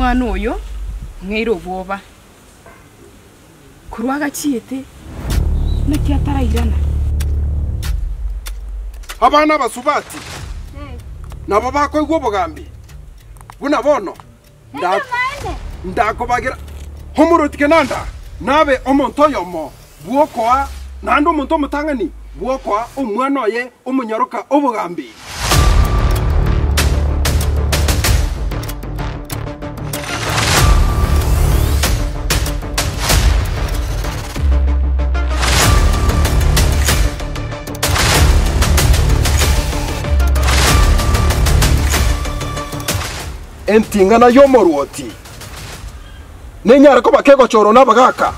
mwana uyu ng'eiro boba kurwaga chiete naki atarairana abana basubati nabo bakoigwa bugambi buna bono ndakobagira homurotike nanda nabe omonto yomo buokoa nando omonto mutangani buokoa omwana oye omunyaruka obugambi entingana yomoruoti nenyara ko bakego choro nabagaka